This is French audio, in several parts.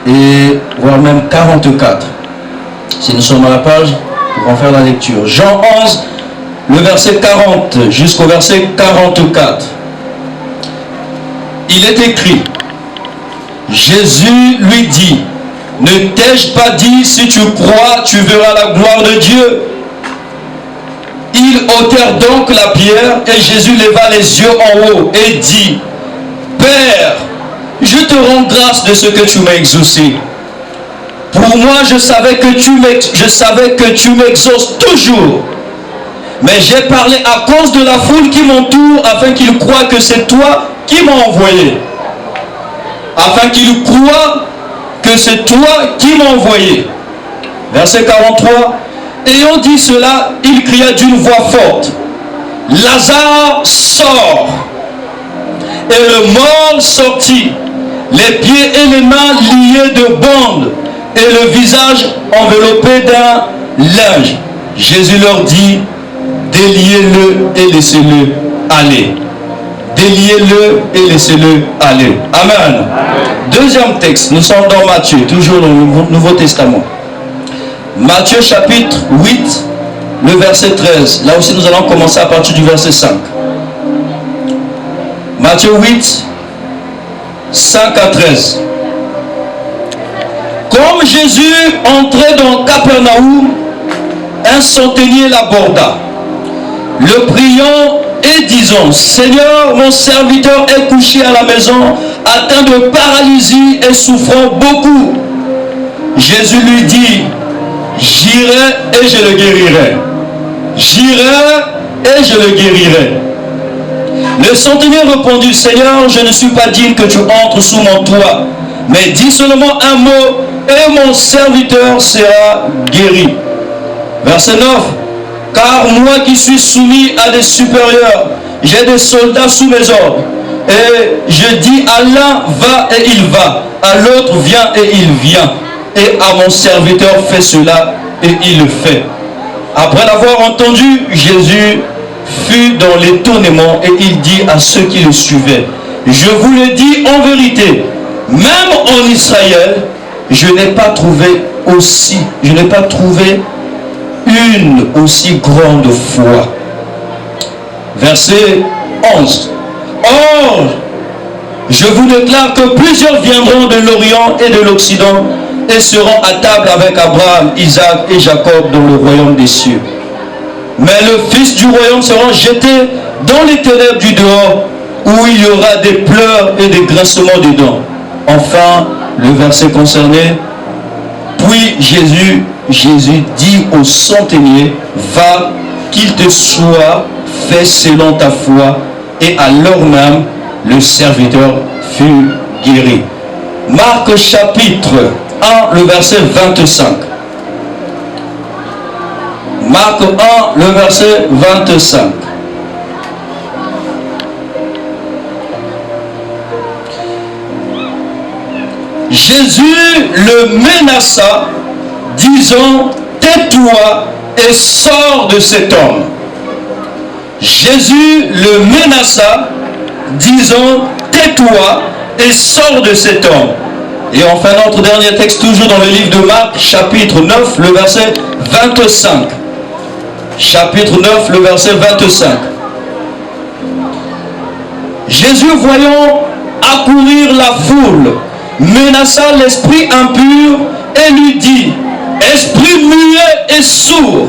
et voire même 44. Si nous sommes à la page, nous allons faire la lecture. Jean 11, le verset 40 jusqu'au verset 44. Il est écrit, Jésus lui dit, ne t'ai-je pas dit, si tu crois, tu verras la gloire de Dieu? Ils ôtèrent donc la pierre et Jésus leva les yeux en haut et dit, Père, je te rends grâce de ce que tu m'as exaucé. Pour moi, je savais que tu m'exauces toujours. Mais j'ai parlé à cause de la foule qui m'entoure, afin qu'ils croient que c'est toi qui m'as envoyé. Afin qu'ils croient que c'est toi qui m'as envoyé. Verset 43. Ayant dit cela, il cria d'une voix forte, Lazare, sort. Et le mort sortit, les pieds et les mains liés de bandes, et le visage enveloppé d'un linge. Jésus leur dit, déliez-le et laissez-le aller. Déliez-le et laissez-le aller. Amen. Amen. Deuxième texte, nous sommes dans Matthieu, toujours dans le Nouveau Testament. Matthieu chapitre 8, le verset 13. Là aussi nous allons commencer à partir du verset 5. Matthieu 8, 5 à 13. Comme Jésus entrait dans Capernaum, un centenier l'aborda, le priant et disant, Seigneur, mon serviteur est couché à la maison, atteint de paralysie et souffrant beaucoup. Jésus lui dit, j'irai et je le guérirai. J'irai et je le guérirai. Le centenier répondit, Seigneur, je ne suis pas digne que tu entres sous mon toit, mais dis seulement un mot et mon serviteur sera guéri. Verset 9. Car moi qui suis soumis à des supérieurs, j'ai des soldats sous mes ordres. Et je dis à l'un, va et il va. À l'autre, viens et il vient. Et à mon serviteur, fais cela et il le fait. Après l'avoir entendu, Jésus fut dans l'étonnement et il dit à ceux qui le suivaient, je vous le dis en vérité, même en Israël, je n'ai pas trouvé une aussi grande foi. Verset 11. Or, je vous déclare que plusieurs viendront de l'Orient et de l'Occident et seront à table avec Abraham, Isaac et Jacob dans le royaume des cieux. Mais le Fils du royaume sera jeté dans les ténèbres du dehors, où il y aura des pleurs et des grincements de dents. Enfin, le verset concerné, puis Jésus dit au centenier, va, qu'il te soit fait selon ta foi, et à l'heure même, le serviteur fut guéri. Marc chapitre 1, le verset 25. Marc 1, le verset 25. Jésus le menaça, disant, tais-toi et sors de cet homme. Jésus le menaça, disant, tais-toi et sors de cet homme. Et enfin, notre dernier texte, toujours dans le livre de Marc, chapitre 9, le verset 25. Chapitre 9, le verset 25. Jésus, voyant accourir la foule, menaça l'esprit impur et lui dit, esprit muet et sourd,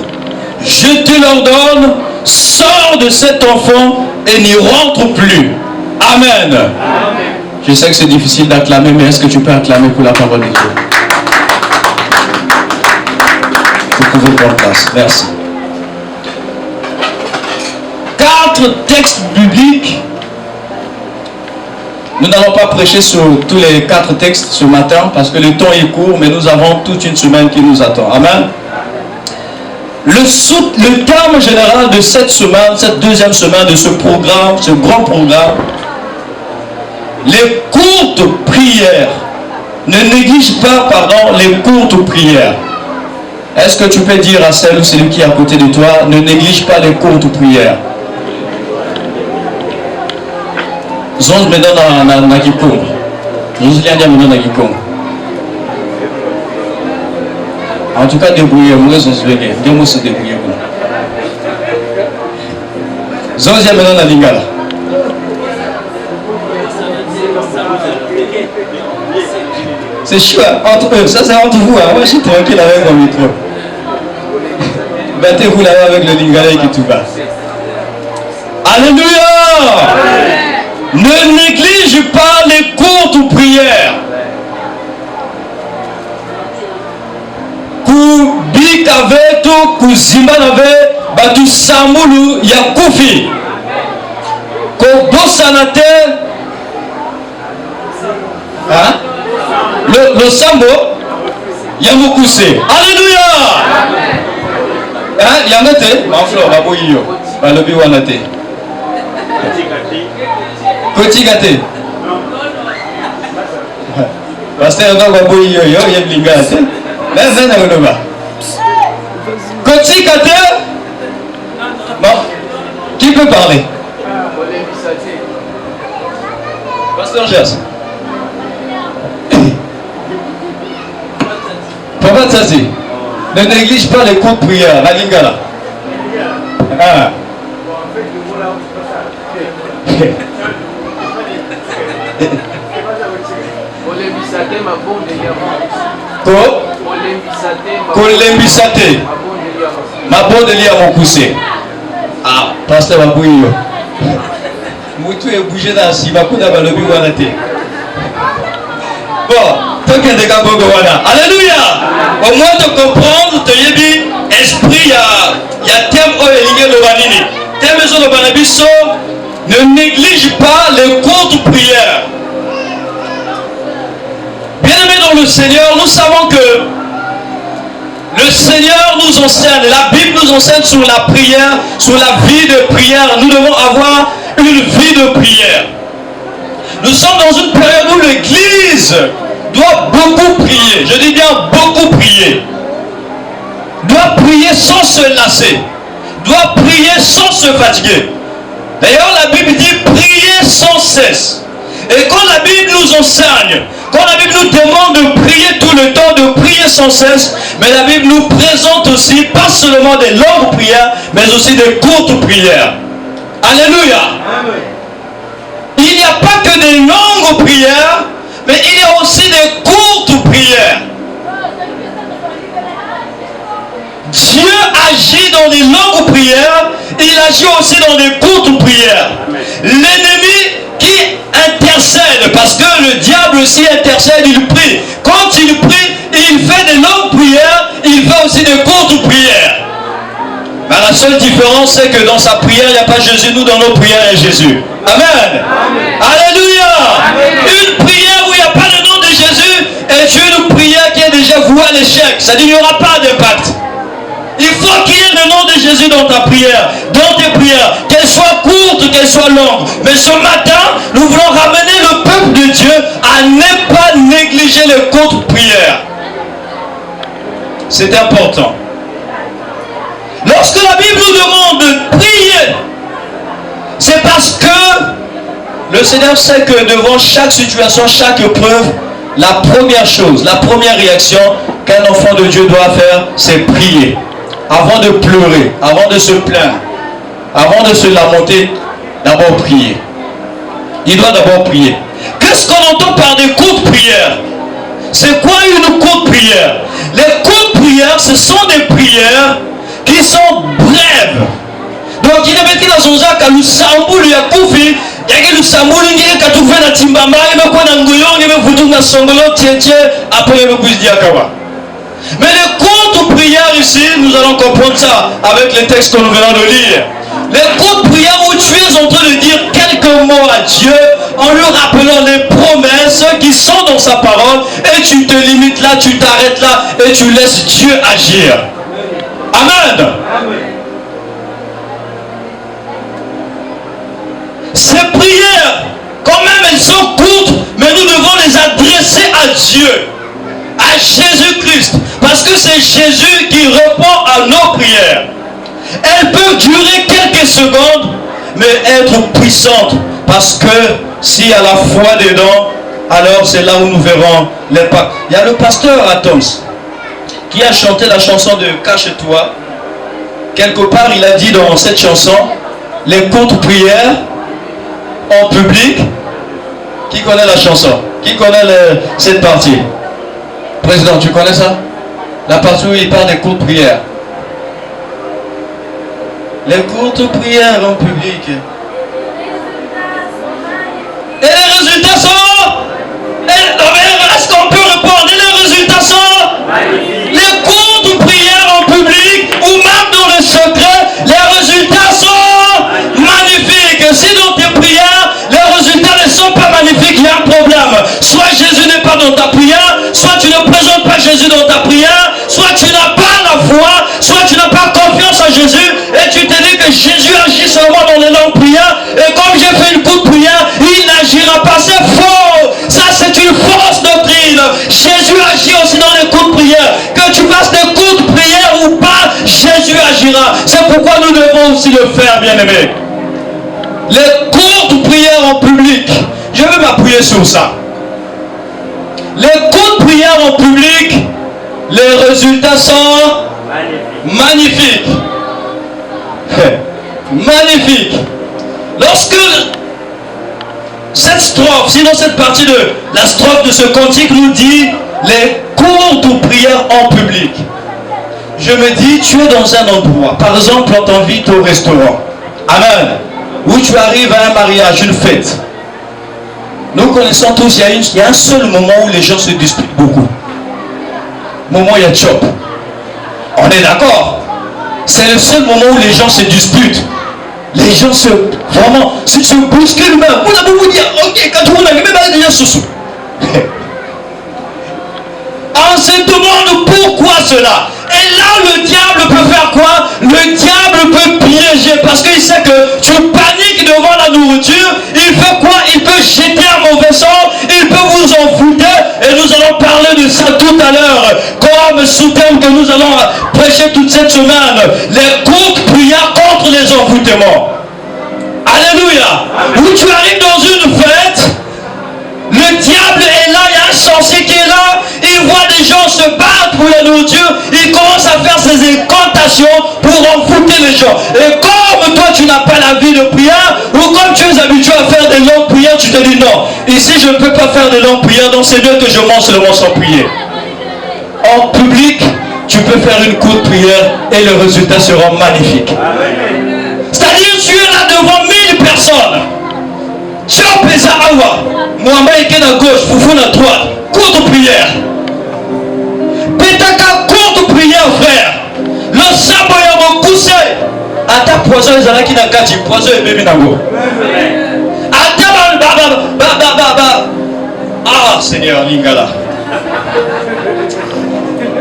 je te l'ordonne, sors de cet enfant et n'y rentre plus. Amen. Amen. Je sais que c'est difficile d'acclamer, mais est-ce que tu peux acclamer pour la parole de Dieu? Vous pouvez prendre place. Merci. 4 textes bibliques. Nous n'allons pas prêcher sur tous les 4 textes ce matin parce que le temps est court, mais nous avons toute une semaine qui nous attend. Amen. Le terme général de cette semaine, cette deuxième semaine de ce programme, ce grand programme, les courtes prières. Ne néglige pas, les courtes prières. Est-ce que tu peux dire à celle ou celui qui est à côté de toi, ne néglige pas les courtes prières? Zonz me donne un Nagikom. Zonz me donne un Nagikom. En tout cas, débrouillez-vous, vous se débrouillez-vous. Zonzia maintenant la lingala. C'est chaud, entre eux, ça c'est entre vous, hein. Moi je suis tranquille avec mon micro. Battez-vous là avec le lingala qui tout va. Alléluia! Ne néglige pas les courtes prières. Kubikavetu kuzimanave batu samulu yakufi. Kobosanate. Hein? Le sambo yamukuse. Alléluia! Hein? Yamate? Manflo, baboyo. Balobi wanate. Koti gâté. Pasteur non baboyi yo yem lingate. Mais ça n'a pas. Koti gâté. Bon. Qui peut parler? Pasteur Jas. Papa Tsasi. Ne néglige pas les cours de prière, la lingala. Ah. Kolembisate mabondeli ya mokuse. Ah, pasteur Babouyo. Moutou est bougé dans si bakuna balobi wana te. Bon, tant qu'il y a des gars wana. Alléluia. Au moins de comprendre, te yebi esprit il y a thème oyelinge le banini. Thème sur le banabiso. Ne néglige pas les courtes prières. Bien-aimés dans le Seigneur, nous savons que le Seigneur nous enseigne, la Bible nous enseigne sur la prière, sur la vie de prière. Nous devons avoir une vie de prière. Nous sommes dans une période où l'Église doit beaucoup prier. Je dis bien beaucoup prier. Doit prier sans se lasser. Doit prier sans se fatiguer. D'ailleurs, la Bible dit prier sans cesse. Et quand la Bible nous enseigne, quand la Bible nous demande de prier tout le temps, de prier sans cesse, mais la Bible nous présente aussi pas seulement des longues prières, mais aussi des courtes prières. Alléluia. Amen. Il n'y a pas que des longues prières, mais il y a aussi des courtes prières. Dieu agit dans des longues prières, il agit aussi dans des courtes prières. L'ennemi qui intercède, parce que le diable aussi intercède, il prie. Quand il prie, il fait des longues prières, il fait aussi des courtes prières. Mais la seule différence, c'est que dans sa prière, il n'y a pas Jésus, nous dans nos prières, il y a Jésus. Amen. Amen. Alléluia. Amen. Une prière où il n'y a pas le nom de Jésus est une prière qui est déjà vouée à l'échec. Ça dit qu'il n'y aura pas d'impact. Il faut qu'il y ait le nom de Jésus dans ta prière, dans tes prières, qu'elles soient courtes, qu'elles soient longues. Mais ce matin, nous voulons ramener le peuple de Dieu à ne pas négliger les courtes prières. C'est important. Lorsque la Bible nous demande de prier, c'est parce que le Seigneur sait que devant chaque situation, chaque épreuve, la première chose, la première réaction qu'un enfant de Dieu doit faire, c'est prier. Avant de pleurer, avant de se plaindre, avant de se lamenter, d'abord prier. Il doit d'abord prier. Qu'est-ce qu'on entend par des courtes prières? C'est quoi une courte prière? Les courtes prières, ce sont des prières qui sont brèves. Donc il est mis dans son sac à l'Usamboul, il y a Koufi, il y a l'Usamboul, il y a Katouvé, il y a Timbamba, il y a Kouanangoyon, il y a Foutouna Songolo, Tietie, après il y a Kouizdiakawa. Mais les courtes prières ici, nous allons comprendre ça avec les textes que nous venons de lire. Les courtes prières où tu es en train de dire quelques mots à Dieu en lui rappelant les promesses qui sont dans sa parole et tu te limites là, tu t'arrêtes là et tu laisses Dieu agir. Amen. Ces prières, quand même elles sont courtes, mais nous devons les adresser à Dieu, à Jésus-Christ, parce que c'est Jésus qui répond à nos prières. Elles peuvent durer quelques secondes, mais être puissantes, parce que s'il y a la foi dedans, alors c'est là où nous verrons l'impact. Il y a le pasteur Atoms qui a chanté la chanson de Cache-toi, quelque part il a dit dans cette chanson, les courtes prières en public. Qui connaît la chanson? Qui connaît cette partie? Président, tu connais ça? La partie où il parle des courtes prières. Les courtes prières en public. Et les résultats sont... Est-ce qu'on peut répondre? Et les résultats sont... Les courtes prières en public ou même dans le secret, les résultats sont magnifiques. Si dans tes prières, les résultats ne sont pas magnifiques, il y a un problème. Soit Jésus n'est pas dans ta prière, soit tu ne présentes pas Jésus dans ta prière, soit tu n'as pas la foi, soit tu n'as pas confiance en Jésus et tu te dis que Jésus agit seulement dans les longues prières et comme j'ai fait une courte prière, il n'agira pas. C'est faux. Ça c'est une fausse doctrine. Jésus agit aussi dans les courtes prières. Que tu fasses des courtes prières ou pas, Jésus agira. C'est pourquoi nous devons aussi le faire, bien-aimés. Les courtes prières en public, je vais m'appuyer sur ça. Les courtes prières en public, les résultats sont magnifiques. Magnifiques. Lorsque cette strophe, sinon cette partie de la strophe de ce cantique nous dit les courtes prières en public. Je me dis, tu es dans un endroit, par exemple, on t'invite au restaurant. Amen. Où tu arrives à un mariage, une fête. Nous connaissons tous, il y a un seul moment où les gens se disputent beaucoup. Moment où il y a chop. On est d'accord? C'est le seul moment où les gens se disputent. Les gens se... Vraiment, si tu bouscules même, on a beaucoup dit, ok, quand on a même déjà sous. On se demande pourquoi cela. Et là, le diable peut faire quoi? Le diable peut piéger parce qu'il sait que tu paniques devant la nourriture. Il fait quoi? Il peut jeter un mauvais sort. Il peut vous envoûter. Et nous allons parler de ça tout à l'heure. Comme sous-thème que nous allons prêcher toute cette semaine. Les courtes prières contre les envoûtements. Alléluia. Où tu arrives dans une fête. Le diable est là, il y a un sorcier qui est là, il voit des gens se battre pour la nourriture, il commence à faire ses incantations pour envoûter les gens. Et comme toi tu n'as pas la vie de prière, ou comme tu es habitué à faire des longues prières, tu te dis non, ici je ne peux pas faire de longues prières, donc c'est mieux que je mange seulement sans prier. En public, tu peux faire une courte prière et le résultat sera magnifique. C'est-à-dire tu es là devant 1000 personnes. Chopeza awa, Mohamed est à gauche, Foufou à droite, courte prière. Pétaka, courte prière, frère. Le saboya mon coussé. Ata poison les anaki na kati, poison et bébé nango. Ata ba. Ah Seigneur, Lingala.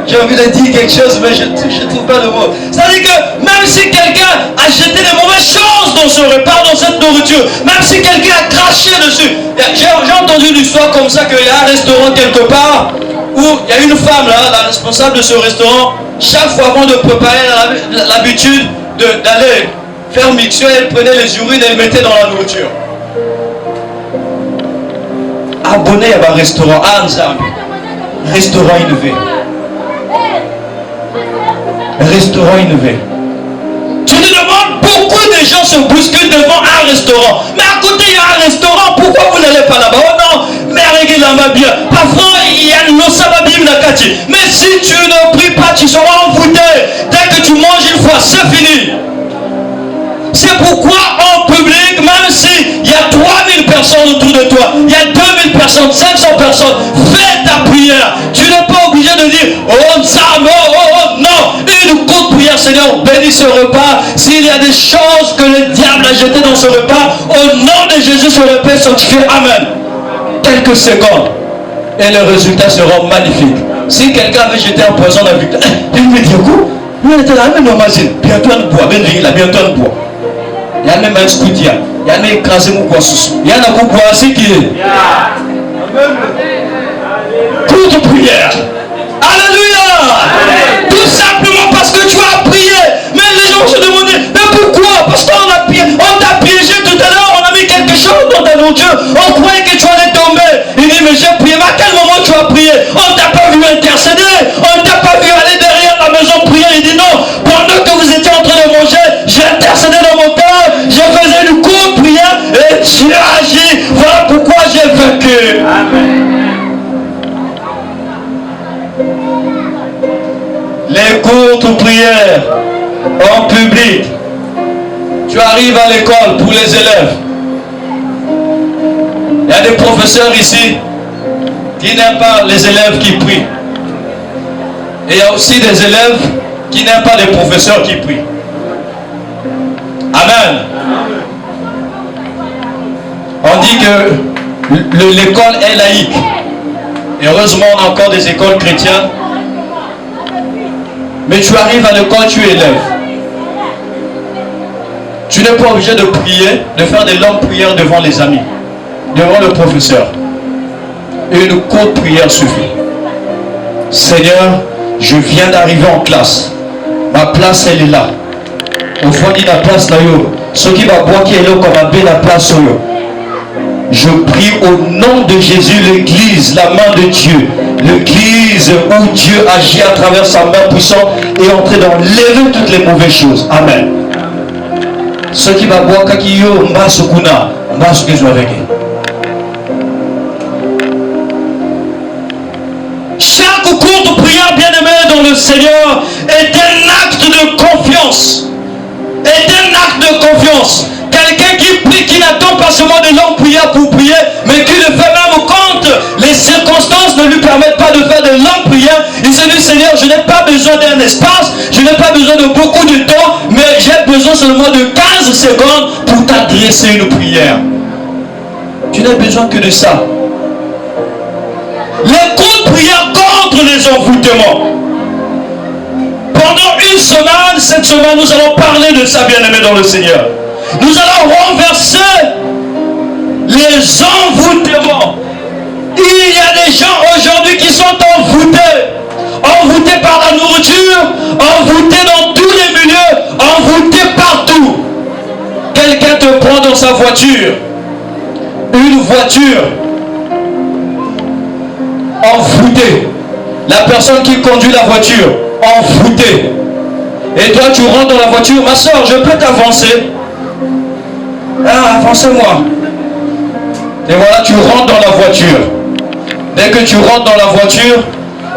J'ai envie de dire quelque chose, mais je ne trouve pas le mot. C'est-à-dire que même si quelqu'un a jeté des mauvaises choses dans ce repas, dans cette nourriture, même si quelqu'un a craché dessus. J'ai entendu une histoire comme ça qu'il y a un restaurant quelque part où il y a une femme là, la responsable de ce restaurant, chaque fois avant de préparer, elle avait l'habitude d'aller faire mixer, elle prenait les urines et elle mettait dans la nourriture. Abonné à un restaurant, Anzam, restaurant innové. Restaurant innové. Tu te demandes pourquoi des gens se bousculent devant un restaurant. Mais à côté il y a un restaurant, pourquoi vous n'allez pas là-bas? Oh non, mais regarde bien. Parfois il y a le sababim nakati. Mais si tu ne pries pas, tu seras envoûté. Dès que tu manges une fois, c'est fini. C'est pourquoi en public, même s'il y a 3000 personnes autour de toi, il y a 2000 personnes, 500 personnes, fais ta prière. Tu n'es pas obligé de dire oh ça, non. Une courte prière, Seigneur, bénis ce repas. S'il y a des choses que le diable a jetées dans ce repas, au nom de Jésus, ce repas est sanctifié. Amen. Quelques secondes et le résultat sera magnifique. Si quelqu'un avait jeté un poison dans la victoire, il me dit quoi? Bientôt on boit, bientôt on boit. Il y a même un scoutia, il y a même écrasé mon poids sous. Il y a un coup boisé qui est. Courte prière. Alléluia. Tout simplement parce que tu as prié. Mais les gens se demandaient, mais pourquoi? Parce qu'on t'a piégé tout à l'heure, on a mis quelque chose dans ta nourriture. On croyait que tu allais tomber. Il dit, mais j'ai prié. Mais à quel moment tu as prié? On ne t'a pas vu intercéder. On ne t'a pas vu aller derrière arrives à l'école pour les élèves. Il y a des professeurs ici qui n'aiment pas les élèves qui prient. Et il y a aussi des élèves qui n'aiment pas les professeurs qui prient. Amen. On dit que l'école est laïque. Et heureusement, on a encore des écoles chrétiennes. Mais tu arrives à l'école, tu es élève. Tu n'es pas obligé de prier, de faire des longues prières devant les amis, devant le professeur. Une courte prière suffit. Seigneur, je viens d'arriver en classe. Ma place, elle est là. Au fond de la place là, ce qui va boire qui est là comme un la place. Je prie au nom de Jésus, l'église, la main de Dieu, l'église où Dieu agit à travers sa main puissante et entrer dans lever toutes les mauvaises choses. Amen. Ce qui va boire kakiyo mbasukuna mbasukezo avec. Chaque courte prière, bien-aimé dans le Seigneur, est un acte de confiance. Est un acte de confiance. Quelqu'un qui prie, qui n'attend pas seulement de longues prières pour prier, mais qui le fait même quand les circonstances ne lui permettent pas de faire de longues prières. Il se dit, Seigneur, je n'ai pas besoin d'un espace, je n'ai pas besoin de beaucoup de temps, mais j'ai besoin seulement de 15 secondes pour t'adresser une prière. Tu n'as besoin que de ça. Les courtes prières contre les envoûtements. Pendant une semaine, cette semaine, nous allons parler de ça, bien-aimé dans le Seigneur. Nous allons renverser les envoûtements. Il y a des gens aujourd'hui qui sont envoûtés. Envoûtés par la nourriture, envoûtés dans tous les milieux, envoûtés partout. Quelqu'un te prend dans sa voiture. Une voiture envoûtée. La personne qui conduit la voiture, envoûtée. Et toi, tu rentres dans la voiture. Ma soeur, je peux t'avancer. Ah, avancez-moi. Et voilà, tu rentres dans la voiture. Dès que tu rentres dans la voiture,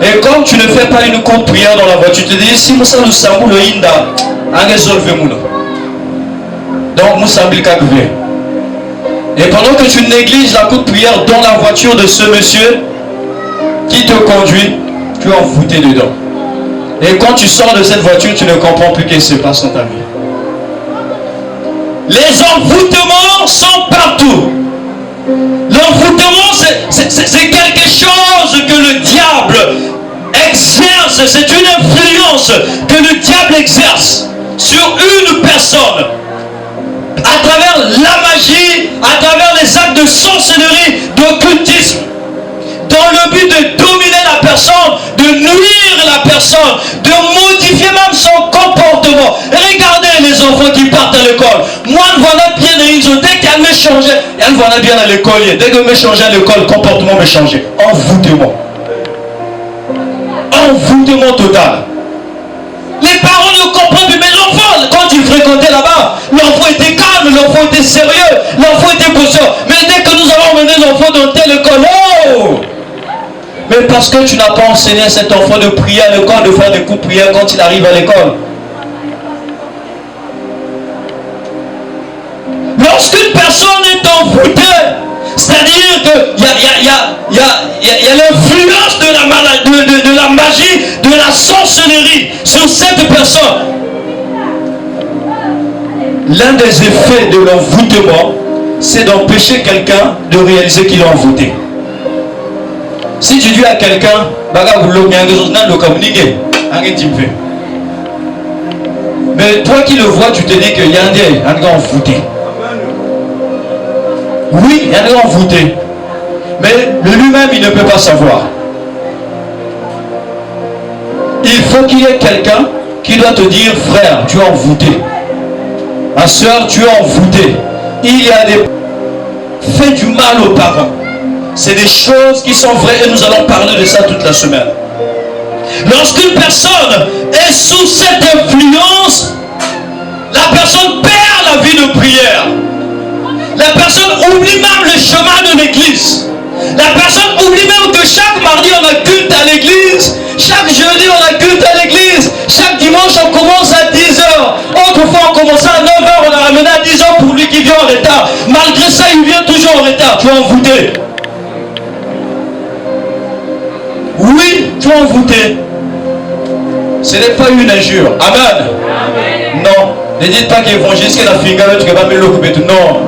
et comme tu ne fais pas une courte prière dans la voiture, tu te dis, si Moussa nous samou le inda, donc Moussa Bilkakve. Et pendant que tu négliges la courte prière dans la voiture de ce monsieur qui te conduit, tu es envoûté dedans. Et quand tu sors de cette voiture, tu ne comprends plus ce qui se passe dans ta vie. Les envoûtements sont partout. L'envoûtement, c'est quelque chose que le diable exerce. C'est une influence que le diable exerce sur une personne. À travers la magie, à travers les actes de sorcellerie, d'occultisme. Dans le but de dominer la personne, de nuire la personne, de modifier même son comportement. Regardez les enfants qui partent à l'école. Moi, voilà bien, dès qu'elle me changeait, elle voilà bien à l'école. Dès que me changeait à l'école, le comportement me changeait. Envoûtement. Envoûtement total. Les parents ne comprennent plus, mais l'enfant, quand il fréquentait là-bas, l'enfant était calme, l'enfant était sérieux, l'enfant était bosseur. Mais dès que nous avons mené l'enfant dans telle école, oh! Mais parce que tu n'as pas enseigné à cet enfant de prier à l'école, de faire des coups de prière quand il arrive à l'école. Lorsqu'une personne est envoûtée, c'est-à-dire qu'il y a l'influence de la magie, de la sorcellerie sur cette personne. L'un des effets de l'envoûtement, c'est d'empêcher quelqu'un de réaliser qu'il est envoûté. Si tu dis à quelqu'un, mais toi qui le vois, tu te dis qu'il y a un gars envoûté. Oui, il y a un gars envoûté. Mais lui-même, il ne peut pas savoir. Il faut qu'il y ait quelqu'un qui doit te dire, frère, tu es envoûté. Ma soeur, tu es envoûté. Il y a des faits du mal aux parents. C'est des choses qui sont vraies et nous allons parler de ça toute la semaine. Lorsqu'une personne est sous cette influence, la personne perd la vie de prière. La personne oublie même le chemin de l'église. La personne oublie même que chaque mardi on a culte à l'église. Chaque jeudi on a culte à l'église. Chaque dimanche on commence à 10h. Autrefois on commençait à 9h, on a ramené à 10h. vient en retard. Malgré ça, il vient toujours en retard. Tu es envoûté. Oui, tu es envoûté. Ce n'est pas une injure. Amen. Amen. Non. Ne dites pas qu'évangéliste, la finger, tu vas me l'occuper. Non.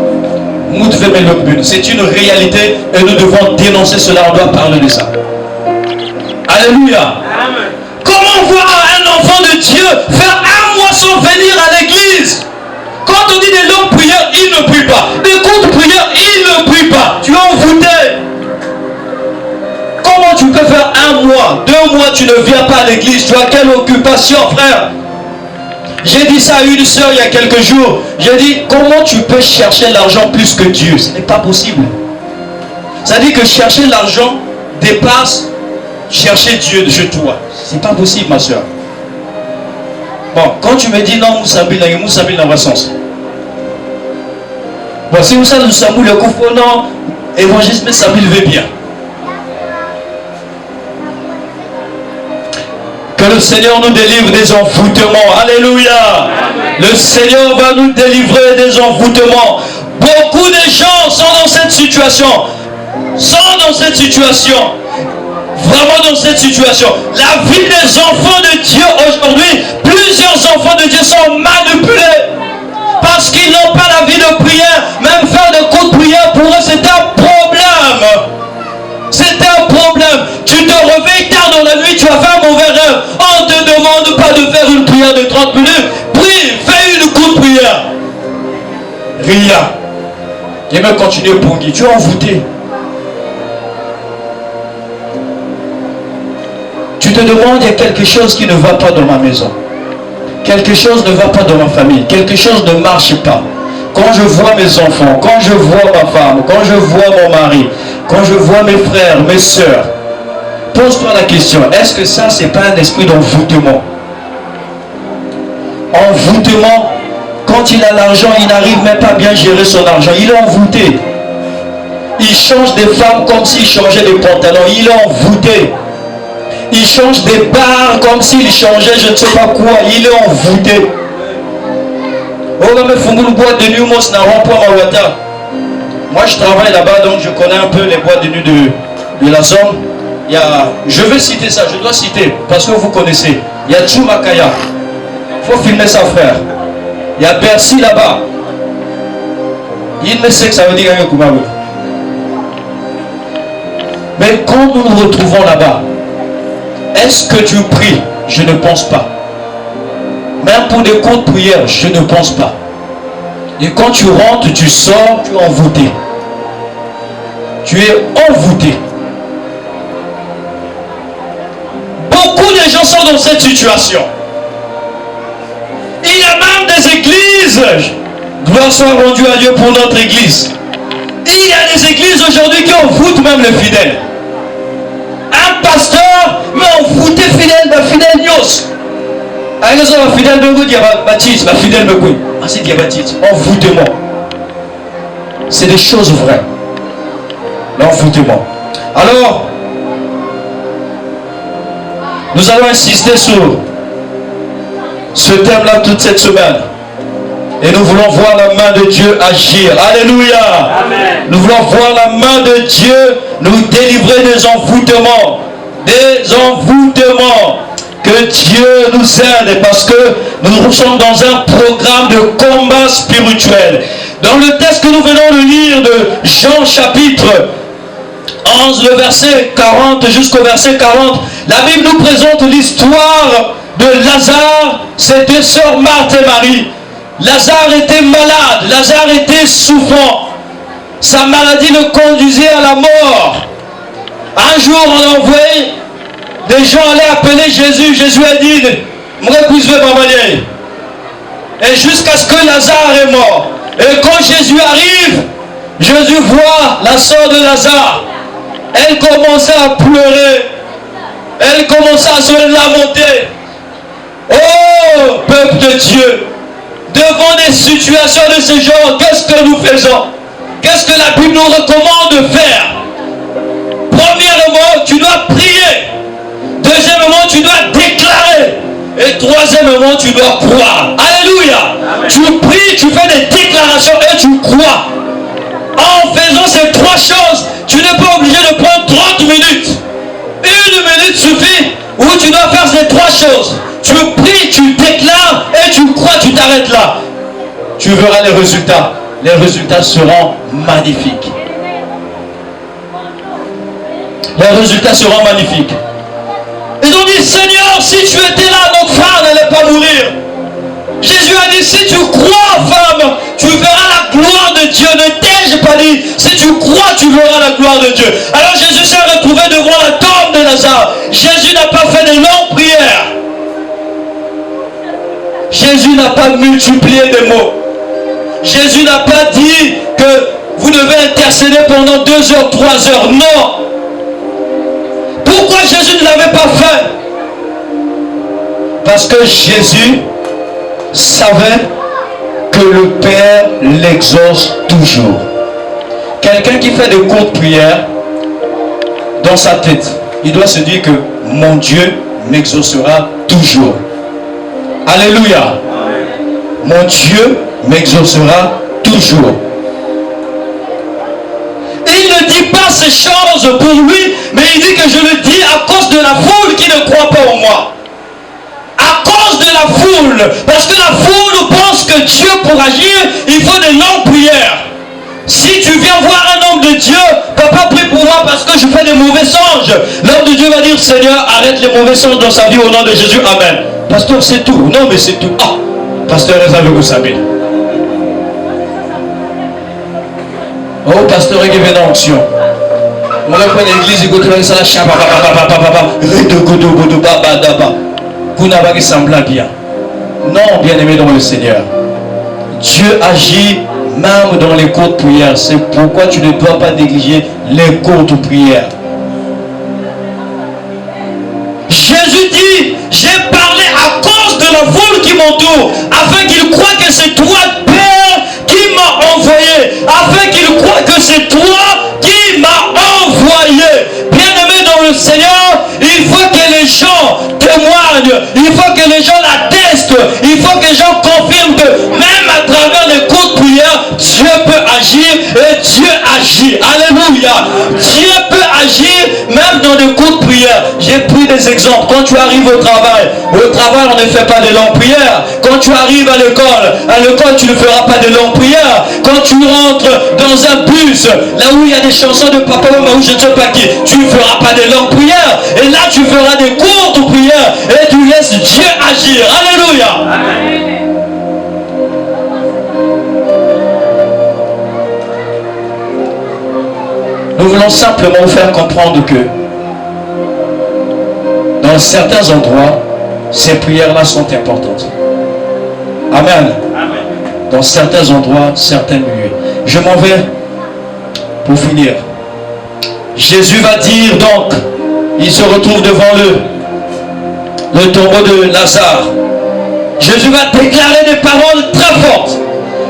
C'est une réalité et nous devons dénoncer cela. On doit parler de ça. Alléluia. Amen. Comment voir un enfant de Dieu faire un mois sans venir à l'église? Quand on dit des longues prières, il ne prie pas. Des courtes prières, il ne prie pas. Tu es envoûté. Comment tu peux faire un mois, 2 mois, tu ne viens pas à l'église? Tu as quelle occupation, frère? J'ai dit ça à une soeur il y a quelques jours. J'ai dit, comment tu peux chercher l'argent plus que Dieu? Ce n'est pas possible. Ça dit que chercher l'argent dépasse chercher Dieu de chez toi. C'est pas possible, ma soeur. Bon, quand tu me dis non, Moussabil dans le sens. Bon, si vous savez, nous le coup, non, évangéliste, mais Sabil veut bien. Que le Seigneur nous délivre des envoûtements. Alléluia. Amen. Le Seigneur va nous délivrer des envoûtements. Beaucoup de gens sont dans cette situation. Vraiment dans cette situation. La vie des enfants de Dieu aujourd'hui, plusieurs enfants de Dieu sont manipulés. Parce qu'ils n'ont pas la vie de prière. Même faire de courtes prières, pour eux, c'est un problème. C'est un problème. Tu te réveilles tard dans la nuit, tu as fait un mauvais rêve. On ne te demande pas de faire une prière de 30 minutes. Prie, fais une courte prière. Rien. Et même continuer pour Guy. Tu es envoûté. Tu te demandes, il y a quelque chose qui ne va pas dans ma maison. Quelque chose ne va pas dans ma famille. Quelque chose ne marche pas. Quand je vois mes enfants, quand je vois ma femme, quand je vois mon mari, quand je vois mes frères, mes soeurs, pose-toi la question, est-ce que ça, c'est pas un esprit d'envoûtement? Envoûtement, quand il a l'argent, il n'arrive même pas à bien gérer son argent. Il est envoûté. Il change des femmes comme s'il changeait des pantalons. Il est envoûté. Il change des bars comme s'il changeait je ne sais pas quoi. Il est envoûté. Moi je travaille là-bas, donc je connais un peu les boîtes de nuit de la zone. Je vais citer ça, je dois citer, parce que vous connaissez. Il y a Tchoumakaya. Il faut filmer ça, frère. Il y a Bercy là-bas. Il ne sait que ça veut dire rien. Mais quand nous nous retrouvons là-bas, est-ce que tu pries? Je ne pense pas. Même pour des courtes prières, je ne pense pas. Et quand tu rentres, tu sors, tu es envoûté. Tu es envoûté. Beaucoup de gens sont dans cette situation. Il y a même des églises. Gloire soit rendue à Dieu pour notre église. Il y a des églises aujourd'hui qui envoûtent même les fidèles. Un pasteur, mais envoûté fidèle, ma fidèle nios. Ma fidèle me diabatis, ma fidèle me couille. Ah, c'est diabatis. Envoûtement. C'est des choses vraies. L'envoûtement. Alors, nous allons insister sur ce thème-là toute cette semaine. Et nous voulons voir la main de Dieu agir. Alléluia. Amen. Nous voulons voir la main de Dieu nous délivrer des envoûtements. Des envoûtements. Que Dieu nous aide parce que nous sommes dans un programme de combat spirituel. Dans le texte que nous venons de lire de Jean chapitre 11, le verset 40 jusqu'au verset 40, la Bible nous présente l'histoire de Lazare, ses deux sœurs Marthe et Marie. Lazare était malade, Lazare était souffrant. Sa maladie le conduisait à la mort. Un jour, on a envoyé des gens allaient appeler Jésus. Jésus a dit, et jusqu'à ce que Lazare est mort. Et quand Jésus arrive, Jésus voit la sœur de Lazare. Elle commençait à pleurer. Elle commençait à se lamenter. Oh, peuple de Dieu, devant des situations de ce genre, qu'est-ce que nous faisons? Qu'est-ce que la Bible nous recommande de faire? Premièrement, tu dois prier. Deuxièmement, tu dois déclarer. Et troisièmement, tu dois croire. Alléluia. Amen. Tu pries, tu fais des déclarations et tu crois. En faisant ces trois choses, tu n'es pas obligé de prendre 30 minutes. 1 minute suffit où tu dois faire ces trois choses. Tu pries, tu déclares et tu crois, tu t'arrêtes là. Tu verras les résultats. Les résultats seront magnifiques. Les résultats seront magnifiques. Ils ont dit, Seigneur, si tu étais là, notre frère n'allait pas mourir. Jésus a dit, si tu crois, femme, tu verras la gloire de Dieu. Ne t'ai-je pas dit, si tu crois, tu verras la gloire de Dieu. Alors Jésus s'est retrouvé devant la tombe de Lazare. Jésus n'a pas fait de longues prières. Jésus n'a pas multiplié des mots. Jésus n'a pas dit que vous devez intercéder pendant 2 heures, 3 heures. Non. Pourquoi Jésus ne l'avait pas fait? Parce que Jésus savait que le Père l'exauce toujours. Quelqu'un qui fait des courtes prières, dans sa tête, il doit se dire que mon Dieu m'exaucera toujours. Alléluia. Mon Dieu m'exaucera toujours. Et il ne dit pas ces choses pour lui, mais il dit que je le dis à cause de la foule qui ne croit pas en moi. À cause de la foule. Parce que la foule pense que Dieu, pour agir, il faut des longues prières. Si tu viens voir un homme de Dieu, papa prie pour moi parce que je fais des mauvais songes. L'homme de Dieu va dire, Seigneur, arrête les mauvais songes dans sa vie au nom de Jésus. Amen. Pasteur, c'est tout. Non, mais c'est tout. Ah, pasteur, vous savez. Oh, pasteur, il y a une onction. On va prendre l'église, il va ça la chapa, vous n'avez pas semblant bien. Non, bien-aimé dans le Seigneur. Dieu agit même dans les courtes prières. C'est pourquoi tu ne dois pas négliger les courtes prières. Jésus dit, j'ai parlé à cause de la foule qui m'entoure, afin qu'il croie que c'est toi, Père, qui m'a envoyé, afin qu'il croie que c'est toi qui m'as envoyé. Bien-aimé dans le Seigneur, il faut que les gens témoignent, il faut que les gens l'attestent, il faut que les gens confirment que même à travers les courtes prières, Dieu peut agir et Dieu agit. Alléluia. Dieu peut agir même dans les courtes prières. J'ai pris des exemples. Quand tu arrives au travail on ne fait pas de longues prières. Quand tu arrives à l'école tu ne feras pas de longues prières. Quand tu rentres dans un bus, là où il y a des chansons de papa ou je ne sais pas qui, tu ne feras pas de longues prières. Et là tu feras des courtes prières et tu laisses Dieu agir. Alléluia. Amen. Nous voulons simplement vous faire comprendre que dans certains endroits, ces prières-là sont importantes. Amen. Amen. Dans certains endroits, certains lieux. Je m'en vais pour finir. Jésus va dire donc, il se retrouve devant le tombeau de Lazare. Jésus va déclarer des paroles très fortes.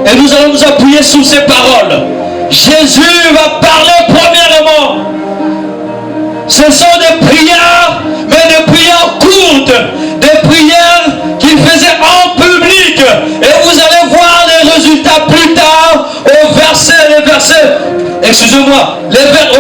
Et nous allons nous appuyer sur ces paroles. Jésus va parler premièrement. Ce sont des prières, mais des prières courtes, des prières qu'il faisait en public. Et vous allez voir les résultats plus tard au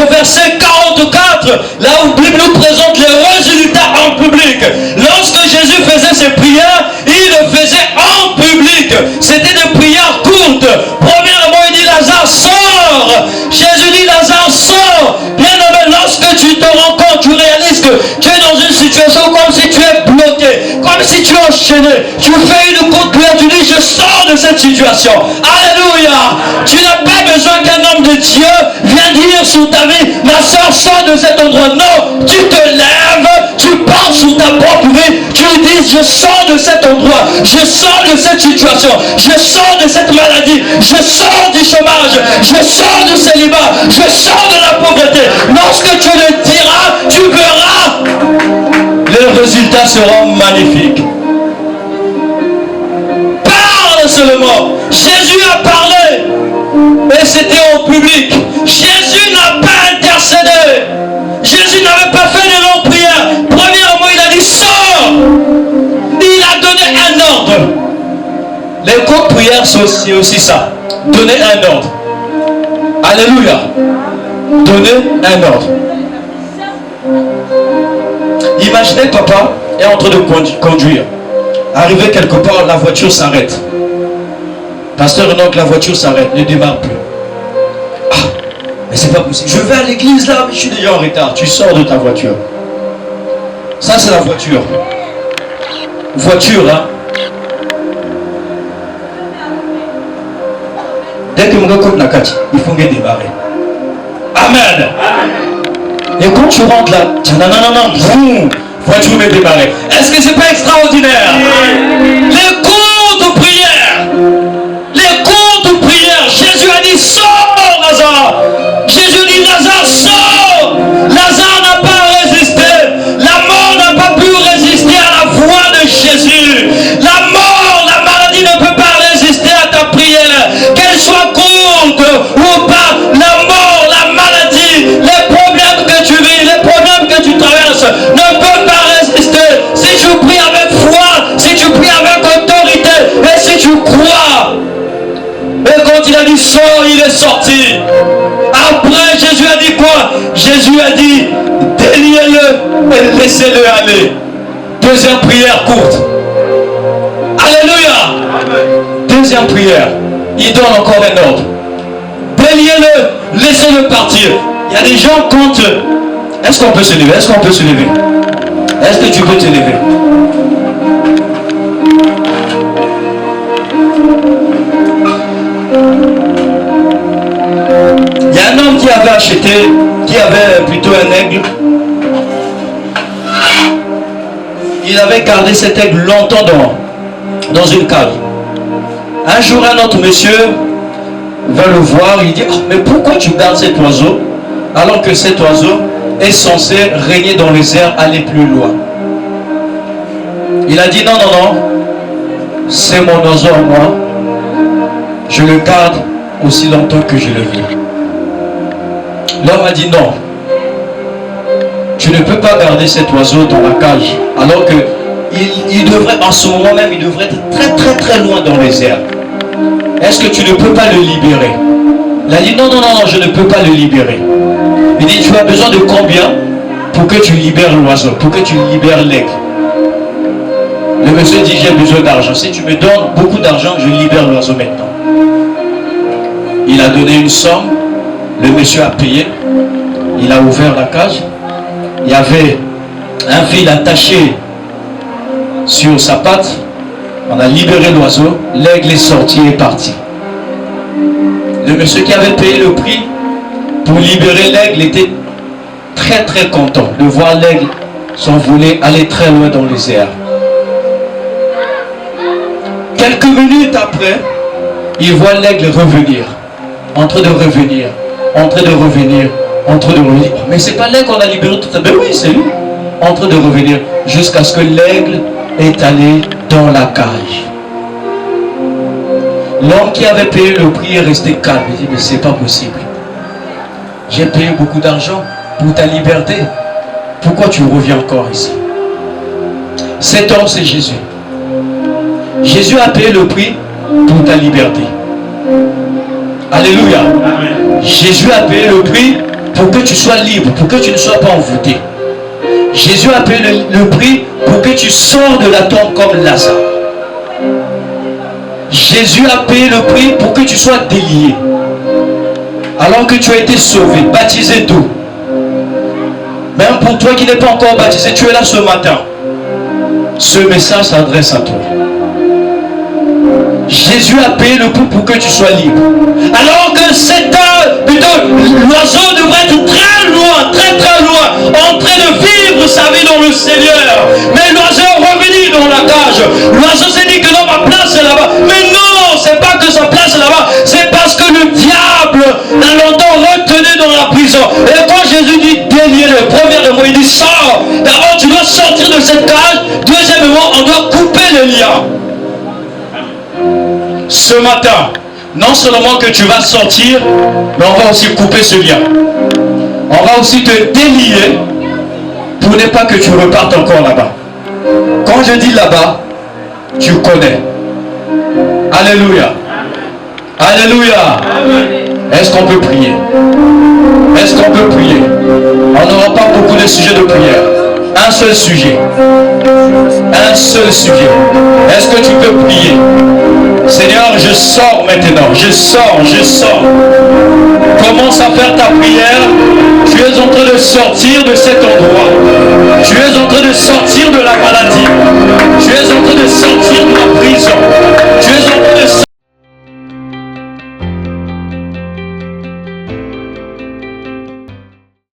verset 44, là où la Bible nous présente les résultats en public. Lorsque Jésus faisait ses prières, il le faisait en public. C'était des prières courtes. Premièrement, il dit Lazare, sors. Jésus dit Lazare, sors. Bien aimé, lorsque tu te rends compte, tu réalises que tu es dans une situation comme si tu es bloqué, comme si tu es enchaîné. Tu fais une courte prière, tu dis je sors de cette situation. Alléluia. Tu n'as pas besoin qu'un homme de Dieu vienne dire sur ta vie, ma soeur, sors de cet endroit. Non, tu te lèves, tu pars sur ta propre vie, tu dis je sors de cet endroit, je sors de cette situation, je sors de cette maladie, je sors du chômage, je sors du célibat, je sors de la pauvreté. Lorsque tu le diras, tu verras, les résultats seront magnifiques. Parle seulement. Jésus a parlé et c'était au public. Jésus n'a pas intercédé. Jésus n'avait pas fait de longues prières. Premièrement, il a dit sors. Il Les courtes prières, c'est aussi ça. Donner un ordre. Alléluia. Donner un ordre. Imaginez papa est en train de conduire. Arrivé quelque part, la voiture s'arrête. Pasteur, non, que la voiture s'arrête, ne démarre plus. Ah, mais c'est pas possible. Je vais à l'église là, mais je suis déjà en retard. Tu sors de ta voiture. Ça, c'est la voiture. Voiture, hein. Dès que mon gars coupe la carte, il faut me démarrer. Amen. Et quand tu rentres là, boum, voiture me démarrer. Est-ce que c'est pas extraordinaire? Les courtes prières. Les courtes prières. Jésus a dit sors, Lazare. Jésus dit Lazare, sors. Lazare n'a pas résisté. La mort n'a pas pu résister à la voix de Jésus. La mort, la maladie ne peut pas résister à ta prière. Qu'elle soit courte ou pas, la mort, la maladie, les problèmes que tu vis, les problèmes que tu traverses ne peuvent pas résister. Si tu pries avec foi, si tu pries avec autorité et si tu crois. Et quand il a dit sors, il est sorti. Après, Jésus a dit quoi? Jésus a dit déliez-le et laissez-le aller. Deuxième prière courte. Alléluia. Deuxième prière. Il donne encore un ordre. Déliez-le, laissez-le partir. Il y a des gens quand... Est-ce qu'on peut se lever? Est-ce qu'on peut se lever? Est-ce que tu peux te lever? Il y a un homme qui avait acheté, qui avait plutôt un aigle. Il avait gardé cet aigle longtemps dans une cave. Un jour, un autre monsieur va le voir, il dit, oh, mais pourquoi tu gardes cet oiseau alors que cet oiseau est censé régner dans les airs, aller plus loin? Il a dit, non, non, non, c'est mon oiseau à moi, je le garde aussi longtemps que je le vis. L'homme a dit, non, tu ne peux pas garder cet oiseau dans la cage, alors que il devrait, en ce moment même, il devrait être très très très loin dans les airs. Est-ce que tu ne peux pas le libérer? Il a dit, non, non, non, non, je ne peux pas le libérer. Il dit, tu as besoin de combien pour que tu libères l'oiseau, pour que tu libères l'aigle? Le monsieur dit, j'ai besoin d'argent. Si tu me donnes beaucoup d'argent, je libère l'oiseau maintenant. Il a donné une somme, le monsieur a payé, il a ouvert la cage, il y avait un fil attaché sur sa patte, on a libéré l'oiseau, l'aigle est sorti et parti. Le monsieur qui avait payé le prix pour libérer l'aigle était très très content de voir l'aigle s'envoler, aller très loin dans les airs. Quelques minutes après, il voit l'aigle revenir, en train de revenir, en train de revenir, en train de revenir. Mais c'est pas l'aigle qu'on a libéré tout à l'heure. Ben oui, c'est lui, en train de revenir, jusqu'à ce que l'aigle est allé dans la cage. L'homme qui avait payé le prix est resté calme. Il dit, mais c'est pas possible. J'ai payé beaucoup d'argent pour ta liberté. Pourquoi tu reviens encore ici? Cet homme, c'est Jésus. Jésus a payé le prix pour ta liberté. Alléluia. Amen. Jésus a payé le prix pour que tu sois libre, pour que tu ne sois pas envoûté. Jésus a payé le prix pour que tu sors de la tombe comme Lazare. Jésus a payé le prix pour que tu sois délié. Alors que tu as été sauvé, baptisé d'eau. Même pour toi qui n'es pas encore baptisé, tu es là ce matin. Ce message s'adresse à toi. Jésus a payé le prix pour que tu sois libre. Alors que l'oiseau devrait être très loin, très très loin, en train de vivre sa vie dans le Seigneur. Mais l'oiseau est revenu dans la cage. L'oiseau s'est dit que non, ma place est là-bas. Mais non, c'est pas que sa place est là-bas. C'est parce que le diable l'a longtemps retenu dans la prison. Et quand Jésus dit déliez-le, premièrement, il dit sors. D'abord, tu dois sortir de cette cage. Deuxièmement, on doit couper le lien. Ce matin, non seulement que tu vas sortir, mais on va aussi couper ce lien. On va aussi te délier pour ne pas que tu repartes encore là-bas. Quand je dis là-bas, tu connais. Alléluia. Alléluia. Est-ce qu'on peut prier? Est-ce qu'on peut prier? On n'aura pas beaucoup de sujets de prière. Un seul sujet. Un seul sujet. Est-ce que tu peux prier? Seigneur, je sors maintenant. Je sors. Commence à faire ta prière. Tu es en train de sortir de cet endroit. Tu es en train de sortir